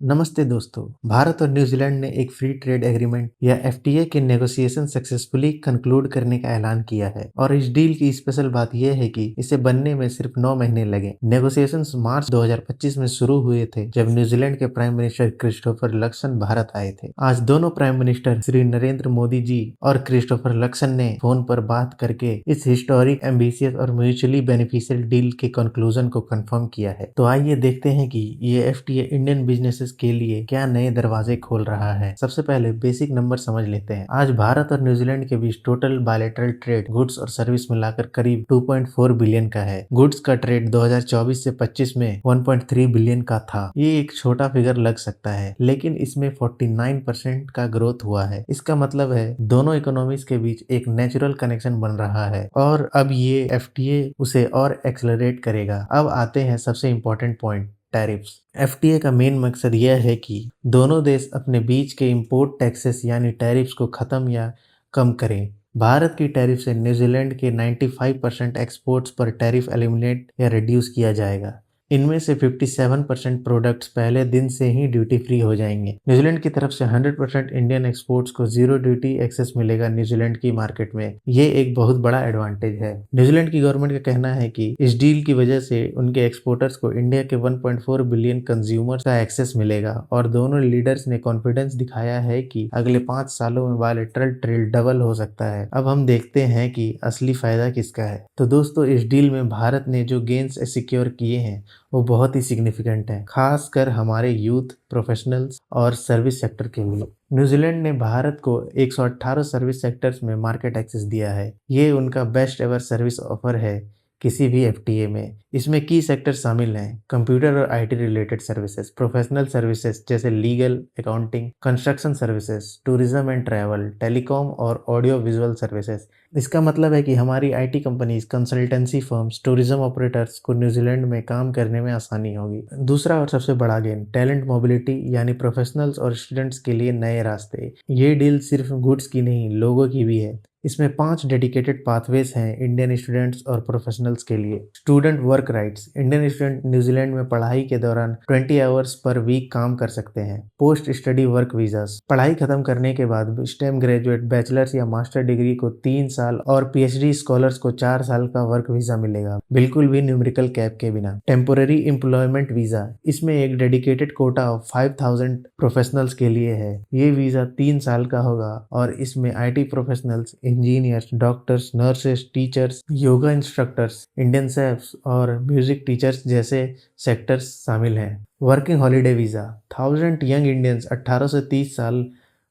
नमस्ते दोस्तों। भारत और न्यूजीलैंड ने एक फ्री ट्रेड एग्रीमेंट या एफटीए के नेगोशिएशन सक्सेसफुली कंक्लूड करने का ऐलान किया है और इस डील की स्पेशल बात यह है कि इसे बनने में सिर्फ 9 महीने लगे। नेगोशिएशंस मार्च 2025 में शुरू हुए थे जब न्यूजीलैंड के prime minister Christopher Luxon Bharat आए थे। आज दोनों प्राइम मिनिस्टर श्री नरेंद्र मोदी जी और क्रिस्टोफर लक्सन ने फोन पर बात करके इस हिस्टोरिक, एम्बिशियस और म्यूचुअली बेनिफिशियल डील के कंक्लूजन को कंफर्म किया है। तो आइए देखते हैं कि ये एफटीए इंडियन बिजनेस के लिए क्या नए दरवाजे खोल रहा है। सबसे पहले बेसिक नंबर समझ लेते हैं। आज भारत और न्यूजीलैंड के बीच टोटल बायलैटरल ट्रेड गुड्स और सर्विस मिलाकर करीब 2.4 बिलियन का है। गुड्स का ट्रेड 2024 से 25 में 1.3 बिलियन का था। ये एक छोटा फिगर लग सकता है, लेकिन इसमें 49% का ग्रोथ हुआ है। इसका मतलब है दोनों इकोनॉमीज के बीच एक नेचुरल कनेक्शन बन रहा है और अब ये एफटीए उसे और एक्सेलरेट करेगा। अब आते हैं सबसे इम्पोर्टेंट पॉइंट, टैरिफ्स। एफटीए का मेन मकसद यह है कि दोनों देश अपने बीच के इंपोर्ट टैक्सेस यानी टैरिफ्स को खत्म या कम करें। भारत की टैरिफ से न्यूजीलैंड के 95% एक्सपोर्ट्स पर टैरिफ एलिमिनेट या रिड्यूस किया जाएगा। इनमें से 57% प्रोडक्ट्स पहले दिन से ही ड्यूटी फ्री हो जाएंगे। न्यूजीलैंड की तरफ से 100% इंडियन एक्सपोर्ट्स को जीरो ड्यूटी एक्सेस मिलेगा न्यूजीलैंड की मार्केट में। ये एक बहुत बड़ा एडवांटेज है। न्यूजीलैंड की गवर्नमेंट का कहना है कि इस डील की वजह से उनके एक्सपोर्टर्स को इंडिया के 1.4 बिलियन कंज्यूमर्स का एक्सेस मिलेगा और दोनों लीडर्स ने कॉन्फिडेंस दिखाया है कि अगले 5 सालों में बायलैटरल ट्रेड डबल हो सकता है। अब हम देखते हैं कि असली फायदा किसका है। तो दोस्तों, इस डील में भारत ने जो गेन्स सिक्योर किए हैं वो बहुत ही सिग्निफिकेंट है, खासकर हमारे यूथ, प्रोफेशनल्स और सर्विस सेक्टर के लिए। न्यूजीलैंड ने भारत को 118 सर्विस सेक्टर्स में मार्केट एक्सेस दिया है। ये उनका बेस्ट एवर सर्विस ऑफर है किसी भी एफटीए में। इसमें की सेक्टर शामिल हैं कंप्यूटर और IT related services, professional services जैसे legal, accounting, construction services, tourism and travel, telecom और ऑडियो विजुअल सर्विसेज। इसका मतलब है कि हमारी IT companies, consultancy firms, tourism operators को न्यूजीलैंड में काम करने में आसानी होगी। दूसरा और सबसे बड़ा गेन, टैलेंट मोबिलिटी यानी प्रोफेशनल्स और स्टूडेंट्स के लिए नए रास्ते। ये डील सिर्फ गुड्स की नहीं, लोगों की भी है। इसमें 5 डेडिकेटेड पाथवेज हैं इंडियन स्टूडेंट्स और प्रोफेशनल्स के लिए। Student work rights, Indian student New Zealand में पढ़ाई के दौरान 20 आवर्स पर वीक काम कर सकते हैं। पोस्ट स्टडी वर्क वीजास, पढ़ाई खत्म करने के बाद स्टेम ग्रेजुएट, बैचलर्स या मास्टर डिग्री को 3 साल और पीएचडी स्कॉलर्स को 4 साल का वर्क वीजा मिलेगा, बिल्कुल भी न्यूमेरिकल कैप के बिना। टेम्पोररी एम्प्लॉयमेंट वीजा, इसमें एक डेडिकेटेड कोटा ऑफ 5000 प्रोफेशनल्स के लिए है। ये वीजा 3 साल का होगा और इसमें IT professionals, engineers, doctors, nurses, teachers, yoga instructors, Indian chefs और म्यूजिक टीचर्स जैसे सेक्टर्स शामिल हैं। Working holiday visa, 1000 young Indians 18 से 30 साल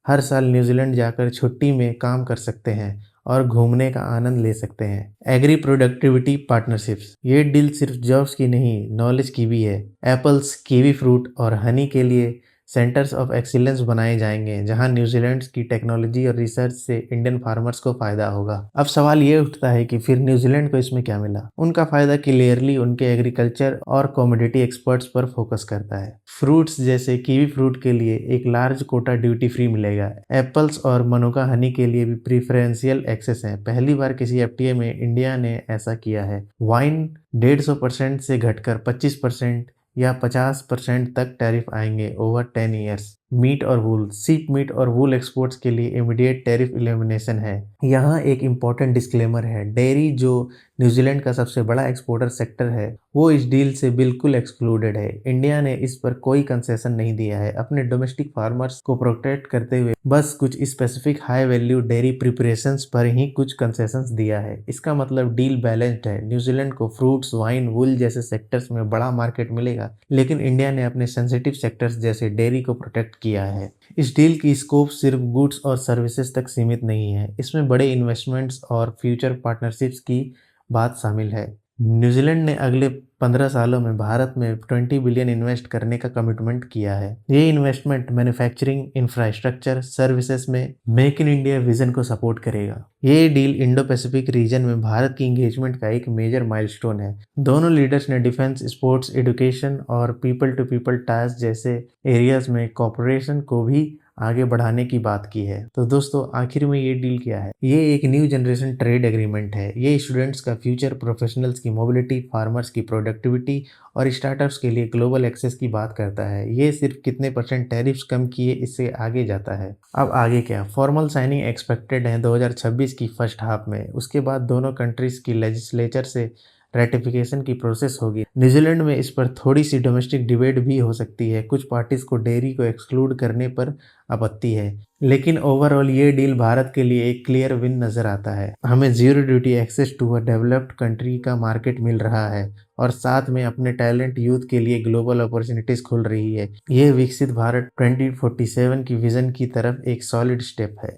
हर साल न्यूजीलैंड जाकर छुट्टी में काम कर सकते हैं और घूमने का आनंद ले सकते हैं। एग्री प्रोडक्टिविटी पार्टनरशिप्स, ये डील सिर्फ जॉब्स की नहीं, नॉलेज की भी है। एप्पल्स, कीवी फ्रूट और हनी के लिए सेंटर्स ऑफ एक्सीलेंस बनाए जाएंगे जहां न्यूजीलैंड की टेक्नोलॉजी और रिसर्च से इंडियन फार्मर्स को फायदा होगा। अब सवाल ये उठता है कि फिर न्यूजीलैंड को इसमें क्या मिला। उनका फायदा क्लियरली उनके एग्रीकल्चर और कमोडिटी एक्सपर्ट्स पर फोकस करता है। फ्रूट्स जैसे कीवी फ्रूट के लिए एक लार्ज कोटा ड्यूटी फ्री मिलेगा। एप्पल्स और मनुका हनी के लिए भी प्रीफरेंशियल एक्सेस है। पहली बार किसी एफटीए में इंडिया ने ऐसा किया है। वाइन 150% से घटकर 25% या 50% तक टैरिफ आएंगे ओवर 10 ईयर्स। मीट और वूल, सीप मीट और वूल एक्सपोर्ट्स के लिए इमीडिएट टैरिफ एलिमिनेशन है। यहाँ एक इम्पॉर्टेंट डिस्क्लेमर है, डेयरी जो न्यूजीलैंड का सबसे बड़ा एक्सपोर्टर सेक्टर है वो इस डील से बिल्कुल एक्सक्लूडेड है। इंडिया ने इस पर कोई कंसेशन नहीं दिया है, अपने डोमेस्टिक फार्मर्स को प्रोटेक्ट करते हुए बस कुछ specific high value dairy preparations पर ही कुछ कंसेशंस दिया है। इसका मतलब डील बैलेंस्ड है। न्यूजीलैंड को फ्रूट्स, वाइन, वूल जैसे सेक्टर्स में बड़ा मार्केट मिलेगा, लेकिन इंडिया ने अपने सेंसिटिव सेक्टर्स जैसे डेयरी को प्रोटेक्ट किया है। इस डील की स्कोप सिर्फ गुड्स और सर्विसेज तक सीमित नहीं है, इसमें बड़े इन्वेस्टमेंट्स और फ्यूचर पार्टनरशिप्स की बात शामिल है। न्यूजीलैंड ने अगले 15 सालों में भारत में 20 बिलियन इन्वेस्ट करने का कमिटमेंट किया है। ये इन्वेस्टमेंट मैन्युफैक्चरिंग, इंफ्रास्ट्रक्चर, सर्विसेज में मेक इन इंडिया विजन को सपोर्ट करेगा। ये डील इंडो पैसिफिक रीजन में भारत की इंगेजमेंट का एक मेजर माइलस्टोन है। दोनों लीडर्स ने डिफेंस, स्पोर्ट्स, एजुकेशन और पीपल टू पीपल टाइज जैसे एरियाज में कॉपरेशन को भी आगे बढ़ाने की बात की है। तो दोस्तों आखिर में ये डील क्या है? ये एक न्यू जनरेशन ट्रेड एग्रीमेंट है। ये स्टूडेंट्स का फ्यूचर, प्रोफेशनल्स की मोबिलिटी, फार्मर्स की प्रोडक्टिविटी और स्टार्टअप्स के लिए ग्लोबल एक्सेस की बात करता है। ये सिर्फ कितने परसेंट टैरिफ्स कम किए इससे आगे जाता है। अब आगे क्या? फॉर्मल साइनिंग एक्सपेक्टेड है 2026 की फर्स्ट हाफ में। उसके बाद दोनों कंट्रीज की लेजिस्लेचर से रेटिफिकेशन की प्रोसेस होगी। न्यूजीलैंड में इस पर थोड़ी सी डोमेस्टिक डिबेट भी हो सकती है। कुछ पार्टीज को डेयरी को एक्सक्लूड करने पर आपत्ति है, लेकिन ओवरऑल ये डील भारत के लिए एक क्लियर विन नजर आता है। हमें zero duty access to a developed country का मार्केट मिल रहा है और साथ में अपने टैलेंट यूथ के लिए ग्लोबल अपॉर्चुनिटीज खुल रही है। ये विकसित भारत 2047 की विजन की तरफ एक सॉलिड स्टेप है।